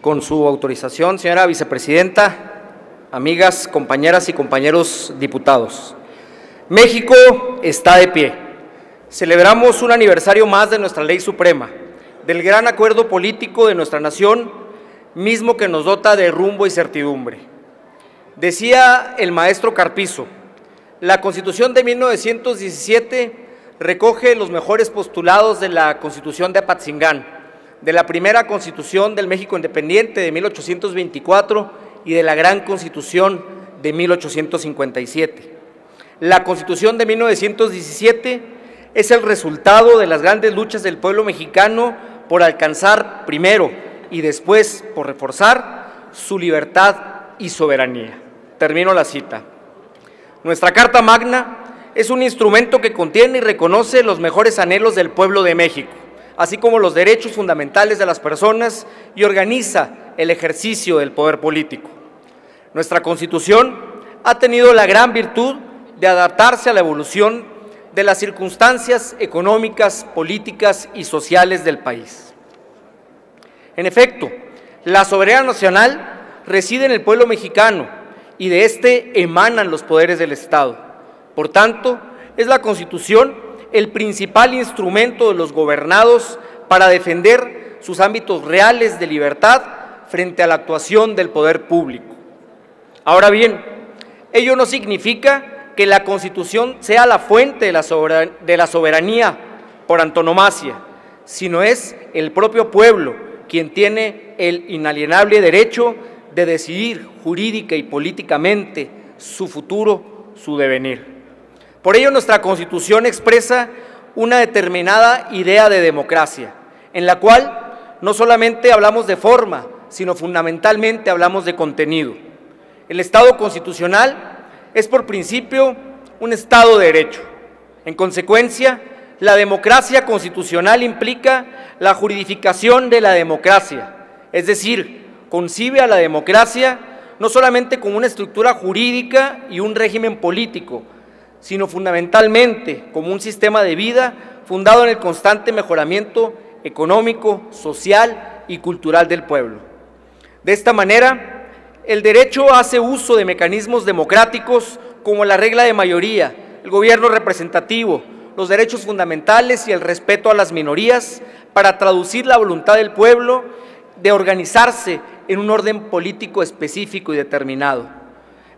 Con su autorización, señora vicepresidenta, amigas, compañeras y compañeros diputados. México está de pie. Celebramos un aniversario más de nuestra ley suprema, del gran acuerdo político de nuestra nación, mismo que nos dota de rumbo y certidumbre. Decía el maestro Carpizo, la Constitución de 1917 recoge los mejores postulados de la Constitución de Apatzingán, de la primera Constitución del México independiente de 1824 y de la Gran Constitución de 1857. La Constitución de 1917 es el resultado de las grandes luchas del pueblo mexicano por alcanzar primero y después por reforzar su libertad y soberanía. Termino la cita. Nuestra Carta Magna es un instrumento que contiene y reconoce los mejores anhelos del pueblo de México, así como los derechos fundamentales de las personas y organiza el ejercicio del poder político. Nuestra Constitución ha tenido la gran virtud de adaptarse a la evolución de las circunstancias económicas, políticas y sociales del país. En efecto, la soberanía nacional reside en el pueblo mexicano y de éste emanan los poderes del Estado. Por tanto, es la Constitución el principal instrumento de los gobernados para defender sus ámbitos reales de libertad frente a la actuación del poder público. Ahora bien, ello no significa que la Constitución sea la fuente de la soberanía por antonomasia, sino es el propio pueblo quien tiene el inalienable derecho de decidir jurídica y políticamente su futuro, su devenir. Por ello, nuestra Constitución expresa una determinada idea de democracia, en la cual no solamente hablamos de forma, sino fundamentalmente hablamos de contenido. El Estado constitucional es por principio un Estado de derecho. En consecuencia, la democracia constitucional implica la juridificación de la democracia, es decir, concibe a la democracia no solamente como una estructura jurídica y un régimen político, sino fundamentalmente como un sistema de vida fundado en el constante mejoramiento económico, social y cultural del pueblo. De esta manera, el derecho hace uso de mecanismos democráticos como la regla de mayoría, el gobierno representativo, los derechos fundamentales y el respeto a las minorías para traducir la voluntad del pueblo de organizarse en un orden político específico y determinado.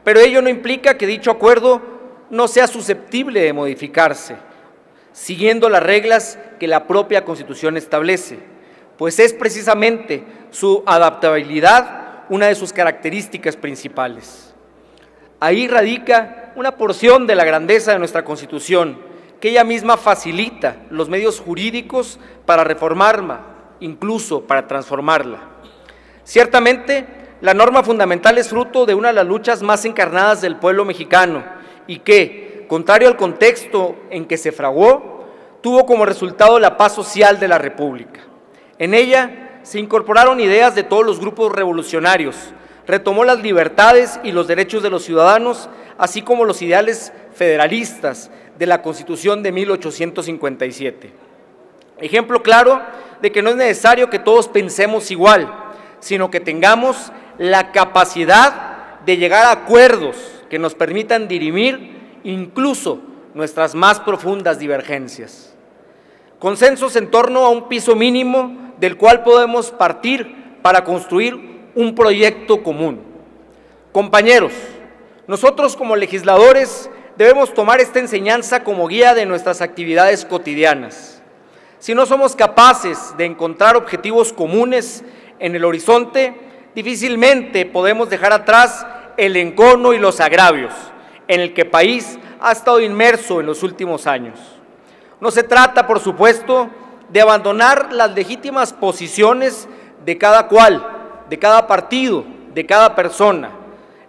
Pero ello no implica que dicho acuerdo no sea susceptible de modificarse, siguiendo las reglas que la propia Constitución establece, pues es precisamente su adaptabilidad una de sus características principales. Ahí radica una porción de la grandeza de nuestra Constitución, que ella misma facilita los medios jurídicos para reformarla, incluso para transformarla. Ciertamente, la norma fundamental es fruto de una de las luchas más encarnadas del pueblo mexicano, y que, contrario al contexto en que se fraguó, tuvo como resultado la paz social de la República. En ella se incorporaron ideas de todos los grupos revolucionarios, retomó las libertades y los derechos de los ciudadanos, así como los ideales federalistas de la Constitución de 1857. Ejemplo claro de que no es necesario que todos pensemos igual, sino que tengamos la capacidad de llegar a acuerdos que nos permitan dirimir incluso nuestras más profundas divergencias. Consensos en torno a un piso mínimo del cual podemos partir para construir un proyecto común. Compañeros, nosotros como legisladores debemos tomar esta enseñanza como guía de nuestras actividades cotidianas. Si no somos capaces de encontrar objetivos comunes en el horizonte, difícilmente podemos dejar atrás el encono y los agravios en el que el país ha estado inmerso en los últimos años. No se trata, por supuesto, de abandonar las legítimas posiciones de cada cual, de cada partido, de cada persona,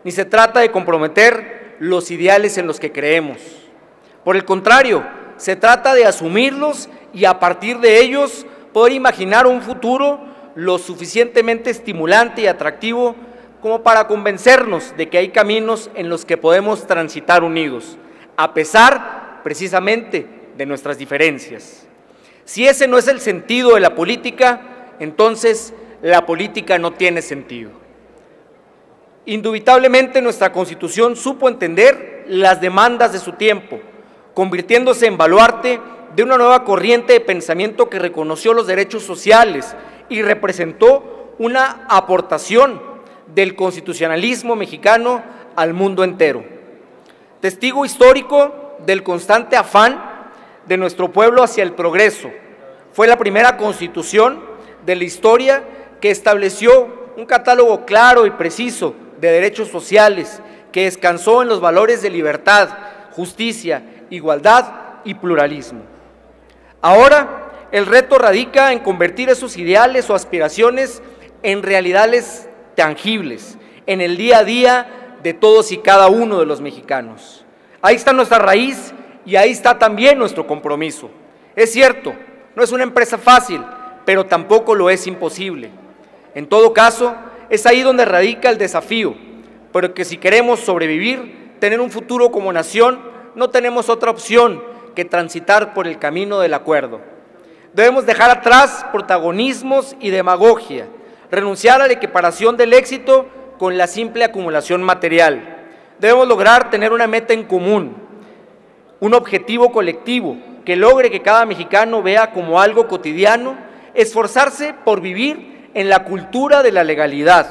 ni se trata de comprometer los ideales en los que creemos. Por el contrario, se trata de asumirlos y a partir de ellos poder imaginar un futuro lo suficientemente estimulante y atractivo como para convencernos de que hay caminos en los que podemos transitar unidos, a pesar precisamente de nuestras diferencias. Si ese no es el sentido de la política, entonces la política no tiene sentido. Indubitablemente nuestra Constitución supo entender las demandas de su tiempo, convirtiéndose en baluarte de una nueva corriente de pensamiento que reconoció los derechos sociales y representó una aportación del constitucionalismo mexicano al mundo entero. Testigo histórico del constante afán de nuestro pueblo hacia el progreso, fue la primera Constitución de la historia que estableció un catálogo claro y preciso de derechos sociales que descansó en los valores de libertad, justicia, igualdad y pluralismo. Ahora, el reto radica en convertir esos ideales o aspiraciones en realidades tangibles, en el día a día de todos y cada uno de los mexicanos. Ahí está nuestra raíz y ahí está también nuestro compromiso. Es cierto, no es una empresa fácil, pero tampoco lo es imposible. En todo caso, es ahí donde radica el desafío, pero que si queremos sobrevivir, tener un futuro como nación, no tenemos otra opción que transitar por el camino del acuerdo. Debemos dejar atrás protagonismos y demagogia, renunciar a la equiparación del éxito con la simple acumulación material. Debemos lograr tener una meta en común, un objetivo colectivo que logre que cada mexicano vea como algo cotidiano, esforzarse por vivir en la cultura de la legalidad,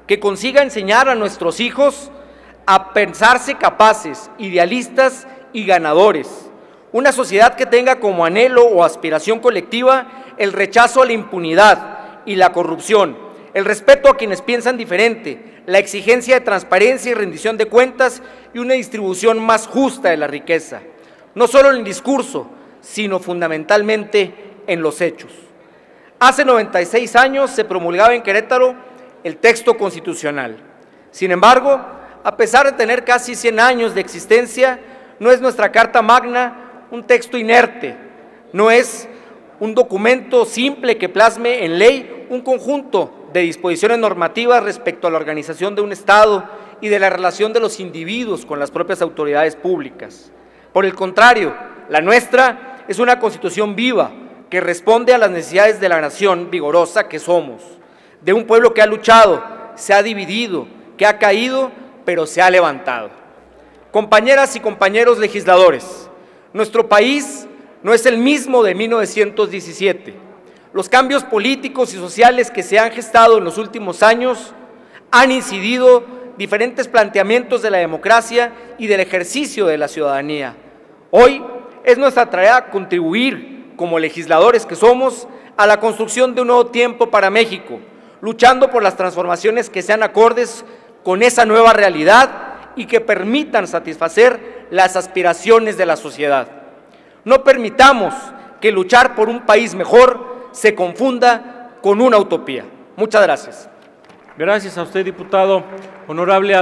que consiga enseñar a nuestros hijos a pensarse capaces, idealistas y ganadores. Una sociedad que tenga como anhelo o aspiración colectiva el rechazo a la impunidad y la corrupción, el respeto a quienes piensan diferente, la exigencia de transparencia y rendición de cuentas y una distribución más justa de la riqueza, no solo en el discurso, sino fundamentalmente en los hechos. Hace 96 años se promulgaba en Querétaro el texto constitucional. Sin embargo, a pesar de tener casi 100 años de existencia, no es nuestra Carta Magna un texto inerte, no es un documento simple que plasme en ley un conjunto de disposiciones normativas respecto a la organización de un Estado y de la relación de los individuos con las propias autoridades públicas. Por el contrario, la nuestra es una Constitución viva, que responde a las necesidades de la nación vigorosa que somos, de un pueblo que ha luchado, se ha dividido, que ha caído, pero se ha levantado. Compañeras y compañeros legisladores, nuestro país no es el mismo de 1917. Los cambios políticos y sociales que se han gestado en los últimos años han incidido diferentes planteamientos de la democracia y del ejercicio de la ciudadanía. Hoy es nuestra tarea contribuir como legisladores que somos, a la construcción de un nuevo tiempo para México, luchando por las transformaciones que sean acordes con esa nueva realidad y que permitan satisfacer las aspiraciones de la sociedad. No permitamos que luchar por un país mejor se confunda con una utopía. Muchas gracias. Gracias a usted, diputado. Honorable